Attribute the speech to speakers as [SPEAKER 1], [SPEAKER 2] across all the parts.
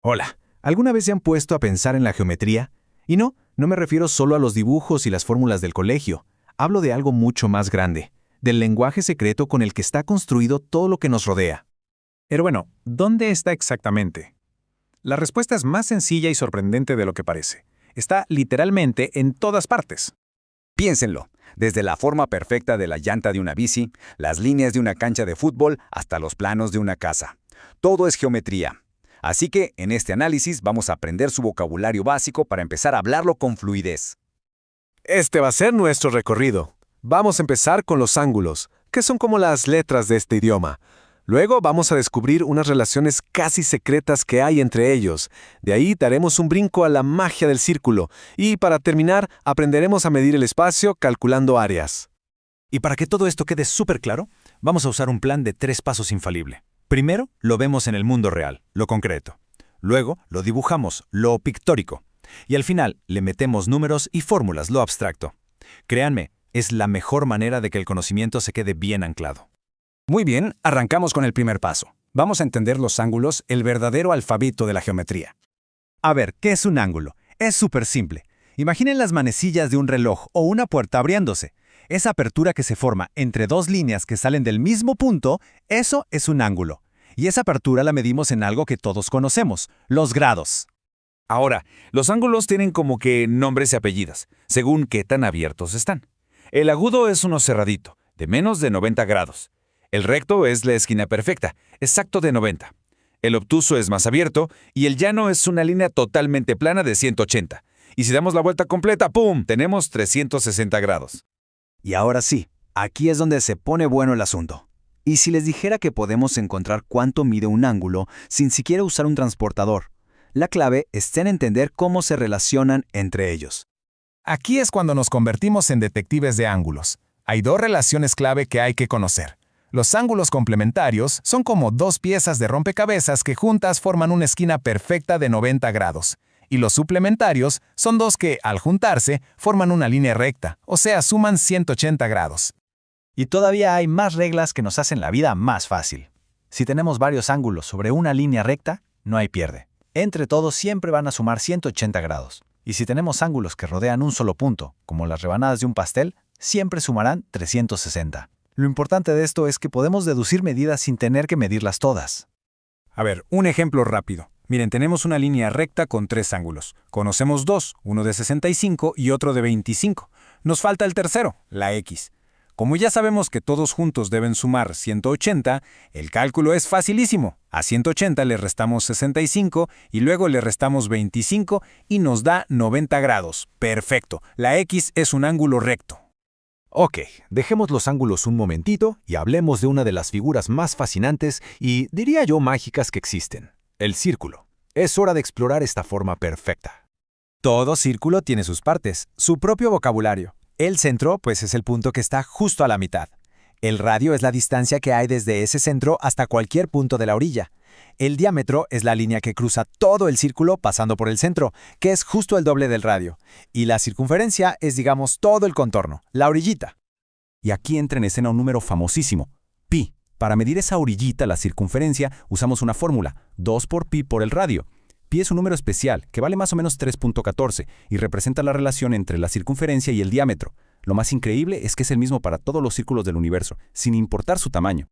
[SPEAKER 1] Hola, ¿alguna vez se han puesto a pensar en la geometría? Y no me refiero solo a los dibujos y las fórmulas del colegio. Hablo de algo mucho más grande, del lenguaje secreto con el que está construido todo lo que nos rodea.
[SPEAKER 2] Pero bueno, ¿dónde está exactamente? La respuesta es más sencilla y sorprendente de lo que parece. Está literalmente en todas partes.
[SPEAKER 3] Piénsenlo, desde la forma perfecta de la llanta de una bici, las líneas de una cancha de fútbol, hasta los planos de una casa. Todo es geometría. Así que, en este análisis, vamos a aprender su vocabulario básico para empezar a hablarlo con fluidez.
[SPEAKER 4] Este va a ser nuestro recorrido. Vamos a empezar con los ángulos, que son como las letras de este idioma. Luego vamos a descubrir unas relaciones casi secretas que hay entre ellos. De ahí daremos un brinco a la magia del círculo. Y para terminar, aprenderemos a medir el espacio calculando áreas.
[SPEAKER 1] Y para que todo esto quede súper claro, vamos a usar un plan de 3 pasos infalible. Primero, lo vemos en el mundo real, lo concreto. Luego, lo dibujamos, lo pictórico. Y al final, le metemos números y fórmulas, lo abstracto. Créanme, es la mejor manera de que el conocimiento se quede bien anclado.
[SPEAKER 2] Muy bien, arrancamos con el primer paso. Vamos a entender los ángulos, el verdadero alfabeto de la geometría.
[SPEAKER 1] A ver, ¿qué es un ángulo? Es súper simple. Imaginen las manecillas de un reloj o una puerta abriéndose. Esa apertura que se forma entre dos líneas que salen del mismo punto, eso es un ángulo. Y esa apertura la medimos en algo que todos conocemos, los grados.
[SPEAKER 5] Ahora, los ángulos tienen como que nombres y apellidos, según qué tan abiertos están. El agudo es uno cerradito, de menos de 90 grados. El recto es la esquina perfecta, exacto de 90. El obtuso es más abierto y el llano es una línea totalmente plana de 180. Y si damos la vuelta completa, ¡pum!, tenemos 360 grados.
[SPEAKER 1] Y ahora sí, aquí es donde se pone bueno el asunto. ¿Y si les dijera que podemos encontrar cuánto mide un ángulo sin siquiera usar un transportador? La clave está en entender cómo se relacionan entre ellos.
[SPEAKER 6] Aquí es cuando nos convertimos en detectives de ángulos. Hay dos relaciones clave que hay que conocer. Los ángulos complementarios son como dos piezas de rompecabezas que juntas forman una esquina perfecta de 90 grados. Y los suplementarios son dos que, al juntarse, forman una línea recta, o sea, suman 180 grados.
[SPEAKER 1] Y todavía hay más reglas que nos hacen la vida más fácil. Si tenemos varios ángulos sobre una línea recta, no hay pierde. Entre todos siempre van a sumar 180 grados. Y si tenemos ángulos que rodean un solo punto, como las rebanadas de un pastel, siempre sumarán 360. Lo importante de esto es que podemos deducir medidas sin tener que medirlas todas.
[SPEAKER 2] A ver, un ejemplo rápido. Miren, tenemos una línea recta con 3 ángulos. Conocemos 2, uno de 65 y otro de 25. Nos falta el tercero, la X. Como ya sabemos que todos juntos deben sumar 180, el cálculo es facilísimo. A 180 le restamos 65 y luego le restamos 25 y nos da 90 grados. Perfecto, la X es un ángulo recto.
[SPEAKER 4] Ok, dejemos los ángulos un momentito y hablemos de una de las figuras más fascinantes y, diría yo, mágicas que existen. El círculo. Es hora de explorar esta forma perfecta.
[SPEAKER 1] Todo círculo tiene sus partes, su propio vocabulario. El centro, pues, es el punto que está justo a la mitad. El radio es la distancia que hay desde ese centro hasta cualquier punto de la orilla. El diámetro es la línea que cruza todo el círculo pasando por el centro, que es justo el doble del radio. Y la circunferencia es, digamos, todo el contorno, la orillita. Y aquí entra en escena un número famosísimo, pi. Para medir esa orillita, la circunferencia, usamos una fórmula, 2 por pi por el radio. Pi es un número especial que vale más o menos 3.14 y representa la relación entre la circunferencia y el diámetro. Lo más increíble es que es el mismo para todos los círculos del universo, sin importar su tamaño.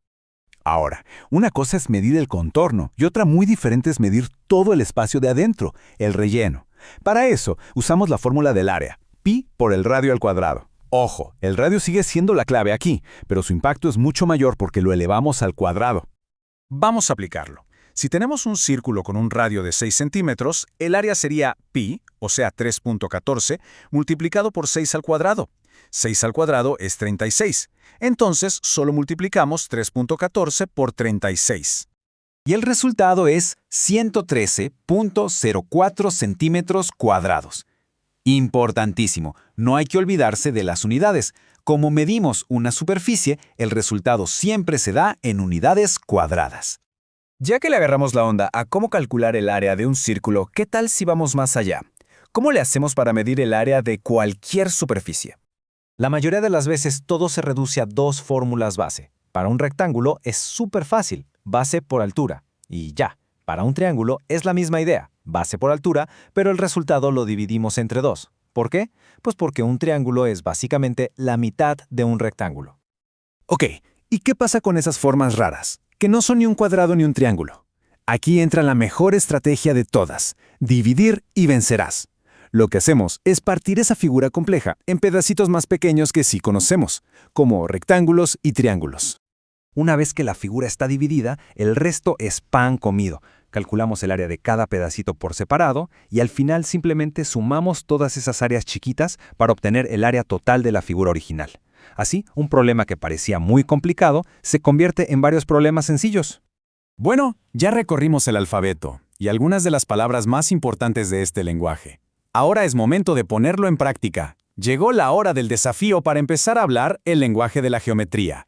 [SPEAKER 7] Ahora, una cosa es medir el contorno y otra muy diferente es medir todo el espacio de adentro, el relleno. Para eso, usamos la fórmula del área, pi por el radio al cuadrado. Ojo, el radio sigue siendo la clave aquí, pero su impacto es mucho mayor porque lo elevamos al cuadrado.
[SPEAKER 2] Vamos a aplicarlo. Si tenemos un círculo con un radio de 6 centímetros, el área sería pi, o sea 3.14, multiplicado por 6 al cuadrado. 6 al cuadrado es 36. Entonces, solo multiplicamos 3.14 por 36.
[SPEAKER 1] Y el resultado es 113.04 centímetros cuadrados. Importantísimo, no hay que olvidarse de las unidades. Como medimos una superficie, el resultado siempre se da en unidades cuadradas.
[SPEAKER 8] Ya que le agarramos la onda a cómo calcular el área de un círculo, ¿qué tal si vamos más allá? ¿Cómo le hacemos para medir el área de cualquier superficie?
[SPEAKER 1] La mayoría de las veces todo se reduce a 2 fórmulas base. Para un rectángulo es súper fácil, base por altura, y ya. Para un triángulo es la misma idea, base por altura, pero el resultado lo dividimos entre dos. ¿Por qué? Pues porque un triángulo es básicamente la mitad de un rectángulo.
[SPEAKER 2] Ok, ¿y qué pasa con esas formas raras? Que no son ni un cuadrado ni un triángulo. Aquí entra la mejor estrategia de todas, dividir y vencerás. Lo que hacemos es partir esa figura compleja en pedacitos más pequeños que sí conocemos, como rectángulos y triángulos.
[SPEAKER 3] Una vez que la figura está dividida, el resto es pan comido. Calculamos el área de cada pedacito por separado y al final simplemente sumamos todas esas áreas chiquitas para obtener el área total de la figura original. Así, un problema que parecía muy complicado se convierte en varios problemas sencillos.
[SPEAKER 2] Bueno, ya recorrimos el alfabeto y algunas de las palabras más importantes de este lenguaje. Ahora es momento de ponerlo en práctica. Llegó la hora del desafío para empezar a hablar el lenguaje de la geometría.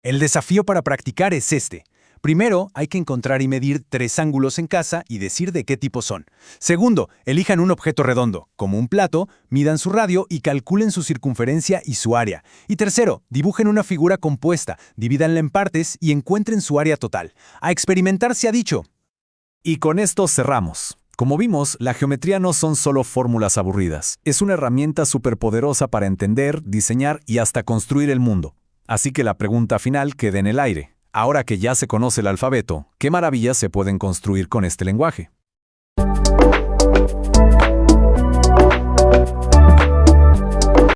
[SPEAKER 1] El desafío para practicar es este. Primero, hay que encontrar y medir 3 ángulos en casa y decir de qué tipo son. Segundo, elijan un objeto redondo, como un plato, midan su radio y calculen su circunferencia y su área. Y tercero, dibujen una figura compuesta, divídanla en partes y encuentren su área total. A experimentar se ha dicho.
[SPEAKER 7] Y con esto cerramos. Como vimos, la geometría no son solo fórmulas aburridas. Es una herramienta superpoderosa para entender, diseñar y hasta construir el mundo. Así que la pregunta final queda en el aire. Ahora que ya se conoce el alfabeto, ¿qué maravillas se pueden construir con este lenguaje?